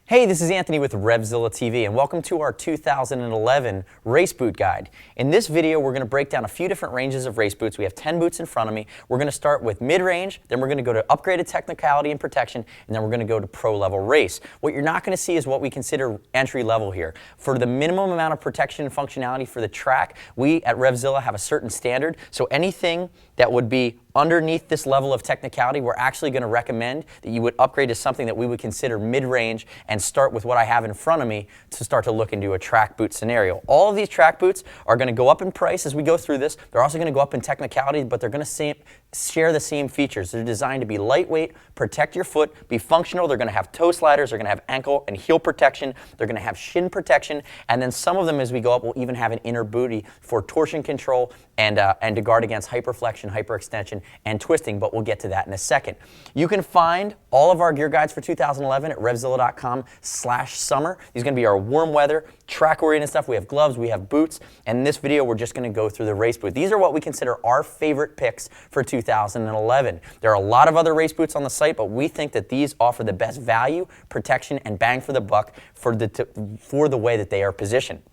Hey, this is Anthony with RevZilla TV, and welcome to our 2011 race boot guide. In this video, we're going to break down a few different ranges of race boots. We have 10 boots in front of me. We're going to start with mid-range, then we're going to go to upgraded technicality and protection, and then we're going to go to pro-level race. What you're not going to see is what we consider entry-level here. For the minimum amount of protection and functionality for the track, we at RevZilla have a certain standard, so anything that would be underneath this level of technicality, we're actually going to recommend that you would upgrade to something that we would consider mid-range and start with what I have in front of me to start to look into a track boot scenario. All of these track boots are going to go up in price as we go through this. They're also going to go up in technicality, but they're going to share the same features. They're designed to be lightweight, protect your foot, be functional. They're going to have toe sliders. They're going to have ankle and heel protection. They're going to have shin protection. And then some of them, as we go up, will even have an inner booty for torsion control and to guard against hyperflexion, hyperextension, and twisting, but we'll get to that in a second. You can find all of our gear guides for 2011 at RevZilla.com/summer. These are going to be our warm weather, track-oriented stuff. We have gloves, we have boots, and in this video, we're just going to go through the race boot. These are what we consider our favorite picks for 2011. There are a lot of other race boots on the site, but we think that these offer the best value, protection, and bang for the buck for the way that they are positioned.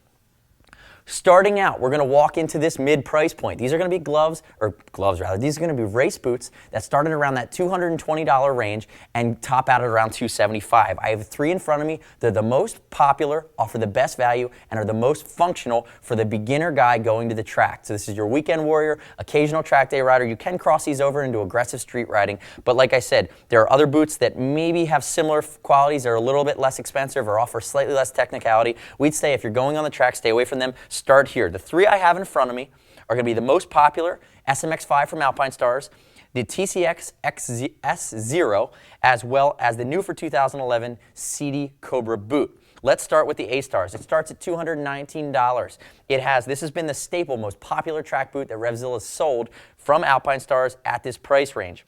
Starting out, we're going to walk into this mid-price point. These are going to be these are going to be race boots that start at around that $220 range and top out at around $275. I have three in front of me. They're the most popular, offer the best value, and are the most functional for the beginner guy going to the track. So this is your weekend warrior, occasional track day rider. You can cross these over into aggressive street riding, but like I said, there are other boots that maybe have similar qualities. They're a little bit less expensive or offer slightly less technicality. We'd say if you're going on the track, stay away from them. Start here. The three I have in front of me are going to be the most popular: SMX-5 from Alpinestars, the TCX S-Zero, as well as the new for 2011 Sidi Cobra boot. Let's start with the A-Stars. It starts at $219. This has been the staple, most popular track boot that RevZilla has sold from Alpinestars at this price range.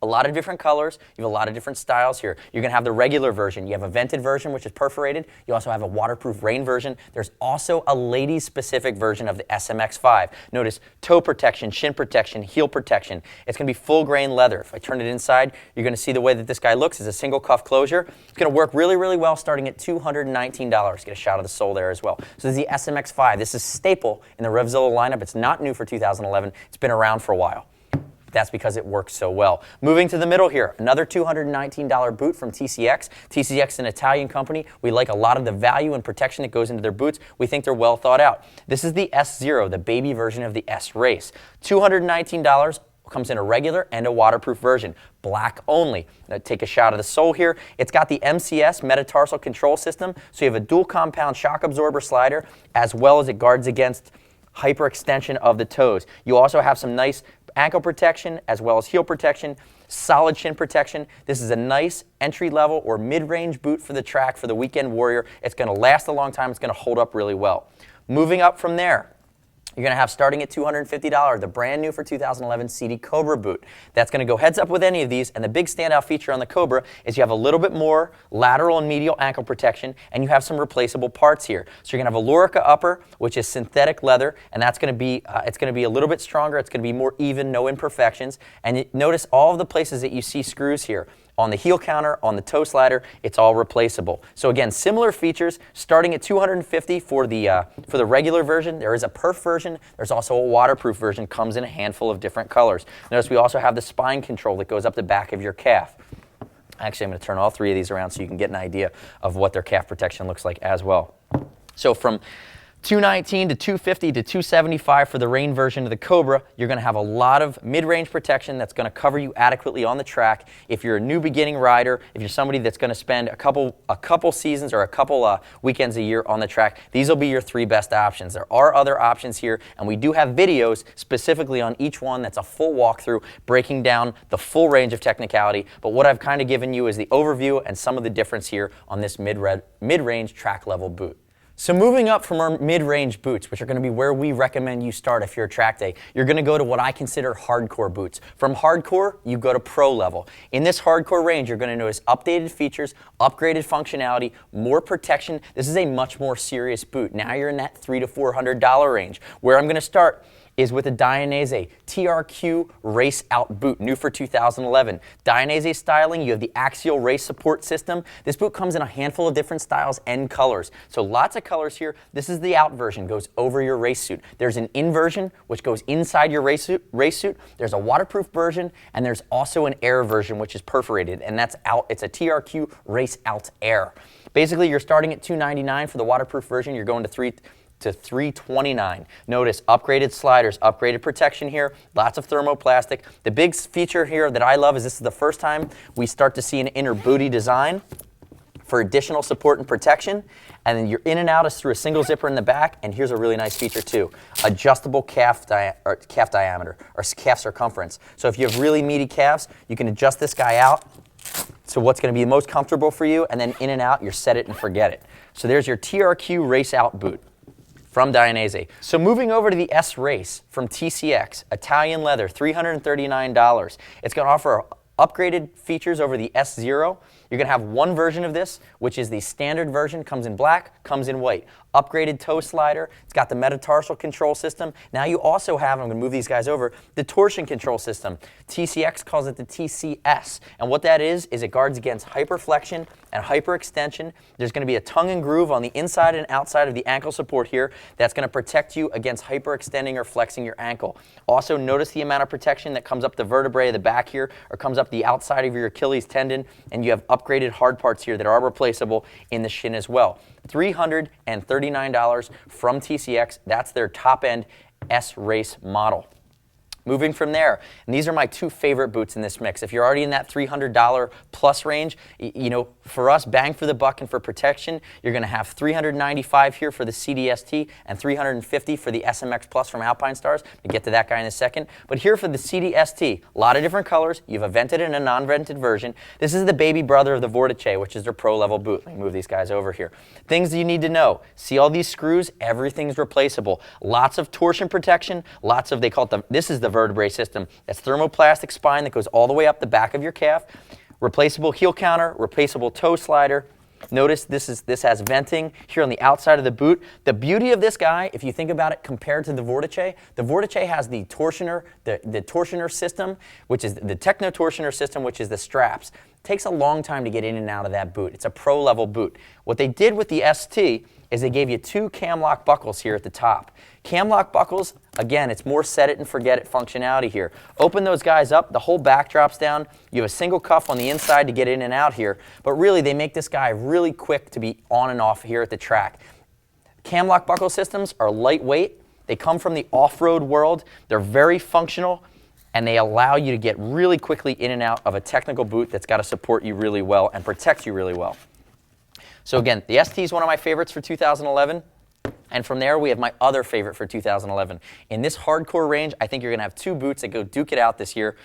A lot of different colors. You have a lot of different styles here. You're going to have the regular version. You have a vented version, which is perforated. You also have a waterproof rain version. There's also a ladies-specific version of the SMX-5. Notice toe protection, shin protection, heel protection. It's going to be full-grain leather. If I turn it inside, you're going to see the way that this guy looks is a single cuff closure. It's going to work really, really well starting at $219. Get a shot of the sole there as well. So this is the SMX-5. This is staple in the RevZilla lineup. It's not new for 2011. It's been around for a while. That's because it works so well. Moving to the middle here, another $219 boot from TCX. TCX is an Italian company. We like a lot of the value and protection that goes into their boots. We think they're well thought out. This is the S-Zero, the baby version of the S-Race. $219, comes in a regular and a waterproof version. Black only. Now take a shot of the sole here. It's got the MCS, metatarsal control system, so you have a dual compound shock absorber slider, as well as it guards against hyperextension of the toes. You also have some nice ankle protection as well as heel protection, solid shin protection. This is a nice entry-level or mid-range boot for the track for the weekend warrior. It's going to last a long time. It's going to hold up really well. Moving up from there, you're going to have, starting at $250, the brand new for 2011 Sidi Cobra boot. That's going to go heads up with any of these, and the big standout feature on the Cobra is you have a little bit more lateral and medial ankle protection, and you have some replaceable parts here. So you're going to have a Lorica upper, which is synthetic leather, and that's going to be it's going to be a little bit stronger. It's going to be more even, no imperfections. And notice all of the places that you see screws here. On the heel counter, on the toe slider, it's all replaceable. So again, similar features, starting at $250 for the regular version. There is a perf version. There's also a waterproof version. Comes in a handful of different colors. Notice we also have the spine control that goes up the back of your calf. Actually, I'm going to turn all three of these around so you can get an idea of what their calf protection looks like as well. So from $219 to $250 to $275 for the rain version of the Cobra. You're going to have a lot of mid-range protection that's going to cover you adequately on the track. If you're a new beginning rider, if you're somebody that's going to spend a couple seasons or a couple weekends a year on the track, these will be your three best options. There are other options here, and we do have videos specifically on each one. That's a full walkthrough breaking down the full range of technicality. But what I've kind of given you is the overview and some of the difference here on this mid-range track level boot. So moving up from our mid-range boots, which are going to be where we recommend you start if you're a track day, you're going to go to what I consider hardcore boots. From hardcore, you go to pro level. In this hardcore range, you're going to notice updated features, upgraded functionality, more protection. This is a much more serious boot. Now you're in that $300 to $400 range. Where I'm going to start is with the Dainese TRQ Race Out boot, new for 2011. Dainese styling, you have the axial race support system. This boot comes in a handful of different styles and colors. So lots of colors here. This is the out version, goes over your race suit. There's an in version, which goes inside your race suit. There's a waterproof version, and there's also an air version, which is perforated, and that's out. It's a TRQ Race Out Air. Basically, you're starting at $299 for the waterproof version. You're going to $329. Notice upgraded sliders, upgraded protection here, lots of thermoplastic. The big feature here that I love is this is the first time we start to see an inner booty design for additional support and protection. And then your in and out is through a single zipper in the back. And here's a really nice feature too, adjustable calf diameter or calf circumference. So if you have really meaty calves, you can adjust this guy out to what's going to be the most comfortable for you, and then in and out, you're set it and forget it. So there's your TRQ Race Out boot from Dainese. So moving over to the S-Race from TCX, Italian leather, $339. It's going to offer upgraded features over the S-Zero. You're going to have one version of this, which is the standard version, comes in black, comes in white. Upgraded toe slider, it's got the metatarsal control system. Now you also have, I'm going to move these guys over, the torsion control system. TCX calls it the TCS, and what that is it guards against hyperflexion and hyperextension. There's going to be a tongue and groove on the inside and outside of the ankle support here that's going to protect you against hyperextending or flexing your ankle. Also notice the amount of protection that comes up the vertebrae of the back here or comes up the outside of your Achilles tendon, and you have upgraded hard parts here that are replaceable in the shin as well. $339 from TCX. That's their top-end S-Race model. Moving from there, and these are my two favorite boots in this mix. If you're already in that $300 plus range, you know, for us, bang for the buck and for protection, you're going to have $395 here for the Sidi ST and $350 for the SMX Plus from Alpinestars. We'll get to that guy in a second. But here for the Sidi ST, a lot of different colors. You have a vented and a non-vented version. This is the baby brother of the Vortice, which is their pro-level boot. Let me move these guys over here. Things that you need to know. See all these screws? Everything's replaceable. Lots of torsion protection. Lots of, they call it this is the vertebrae system. That's thermoplastic spine that goes all the way up the back of your calf. Replaceable heel counter, replaceable toe slider. Notice this has venting here on the outside of the boot. The beauty of this guy, if you think about it compared to the Vortice has the torsioner, the torsioner system, which is the techno torsioner system, which is the straps. It takes a long time to get in and out of that boot. It's a pro level boot. What they did with the ST is they gave you two cam lock buckles here at the top. Cam lock buckles, again, it's more set it and forget it functionality here. Open those guys up, the whole back drops down. You have a single cuff on the inside to get in and out here, but really they make this guy really quick to be on and off here at the track. Cam lock buckle systems are lightweight. They come from the off-road world. They're very functional, and they allow you to get really quickly in and out of a technical boot that's got to support you really well and protect you really well. So again, the ST is one of my favorites for 2011. And from there, we have my other favorite for 2011. In this hardcore range, I think you're going to have two boots that go duke it out this year.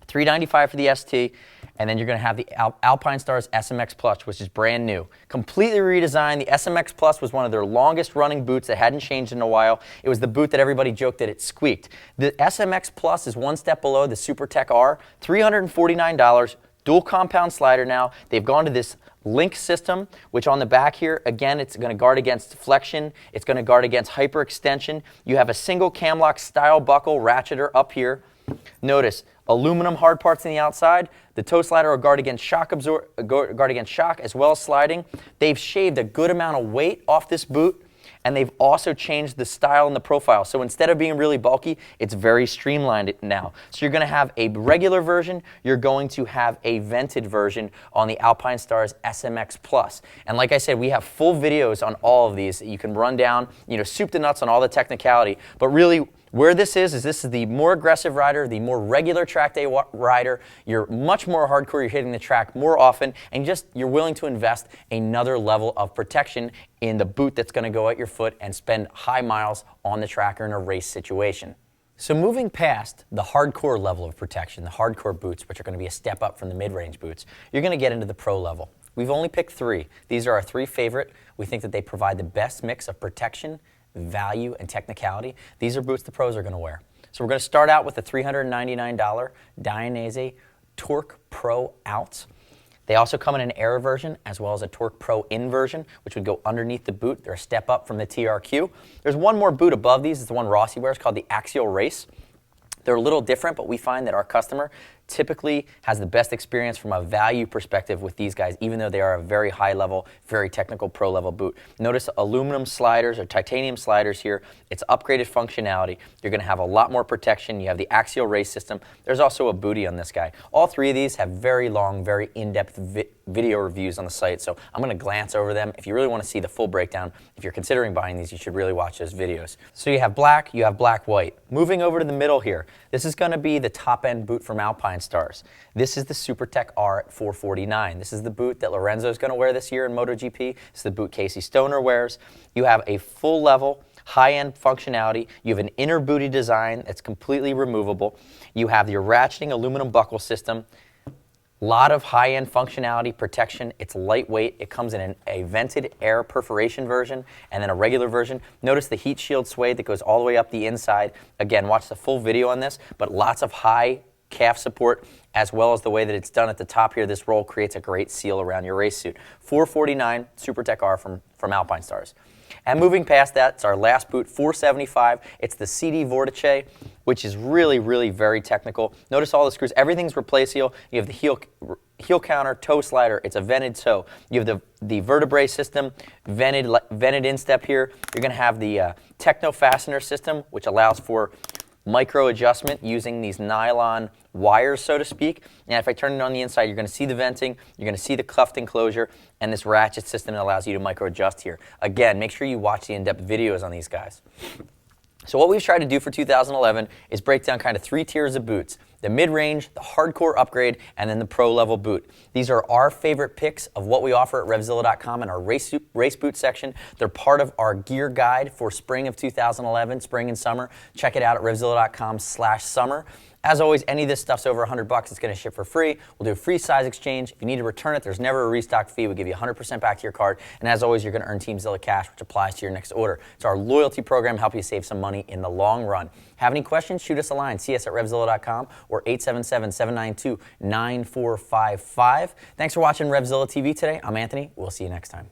$395 for the ST, and then you're going to have the Alpinestars SMX Plus, which is brand new. Completely redesigned. The SMX Plus was one of their longest running boots that hadn't changed in a while. It was the boot that everybody joked that it squeaked. The SMX Plus is one step below the Supertech-R, $349, dual compound slider now. They've gone to this link system, which on the back here, again, it's going to guard against flexion. It's going to guard against hyperextension. You have a single cam lock style buckle ratcheter up here. Notice aluminum hard parts on the outside. The toe slider will guard against shock as well as sliding. They've shaved a good amount of weight off this boot, and they've also changed the style and the profile. So instead of being really bulky, it's very streamlined now. So you're going to have a regular version. You're going to have a vented version on the Alpinestars SMX Plus. And like I said, we have full videos on all of these that you can run down, soup to nuts on all the technicality. But really, where this is this is the more aggressive rider, the more regular track day rider. You're much more hardcore, you're hitting the track more often, and you're willing to invest another level of protection in the boot that's going to go at your foot and spend high miles on the track or in a race situation. So moving past the hardcore level of protection, the hardcore boots, which are going to be a step up from the mid-range boots, you're going to get into the pro level. We've only picked three. These are our three favorite. We think that they provide the best mix of protection, value, and technicality. These are boots the pros are going to wear. So we're going to start out with the $399 Dainese Torque Pro Out. They also come in an Air version as well as a Torque Pro In version, which would go underneath the boot. They're a step up from the TRQ. There's one more boot above these. It's the one Rossi wears called the Axial Race. They're a little different, but we find that our customer typically has the best experience from a value perspective with these guys, even though they are a very high level, very technical pro level boot. Notice aluminum sliders or titanium sliders here. It's upgraded functionality. You're going to have a lot more protection. You have the Axial Race system. There's also a booty on this guy. All three of these have very long, very in-depth video reviews on the site, so I'm going to glance over them. If you really want to see the full breakdown, if you're considering buying these, you should really watch those videos. So you have black, white. Moving over to the middle here, this is going to be the top-end boot from Alpinestars. This is the Supertech-R at $449. This is the boot that Lorenzo is going to wear this year in MotoGP. It's the boot Casey Stoner wears. You have a full-level, high-end functionality. You have an inner booty design that's completely removable. You have your ratcheting aluminum buckle system. Lot of high-end functionality, protection. It's lightweight. It comes in a vented air perforation version and then a regular version. Notice the heat shield suede that goes all the way up the inside. Again, watch the full video on this, but lots of high calf support, as well as the way that it's done at the top here. This roll creates a great seal around your race suit. $449 Supertech-R from Alpinestars. And moving past that, it's our last boot, $475. It's the Sidi Vortice, which is really, really very technical. Notice all the screws. Everything's replace heel. You have the heel counter, toe slider. It's a vented toe. You have the vertebrae system, vented instep here. You're going to have the Techno fastener system, which allows for micro adjustment using these nylon wires, so to speak. And if I turn it on the inside, you're going to see the venting, you're going to see the cuffed enclosure, and this ratchet system that allows you to micro adjust here. Again, make sure you watch the in-depth videos on these guys. So what we've tried to do for 2011 is break down kind of 3 tiers of boots: the mid-range, the hardcore upgrade, and then the pro-level boot. These are our favorite picks of what we offer at RevZilla.com in our race boot section. They're part of our gear guide for spring of 2011, spring and summer. Check it out at RevZilla.com/summer. As always, any of this stuff's over $100, it's going to ship for free. We'll do a free size exchange. If you need to return it, there's never a restock fee. We'll give you 100% back to your card. And as always, you're going to earn Team Zilla cash, which applies to your next order. It's our loyalty program, help you save some money in the long run. Have any questions? Shoot us a line. See us at RevZilla.com or 877-792-9455. Thanks for watching RevZilla TV today. I'm Anthony. We'll see you next time.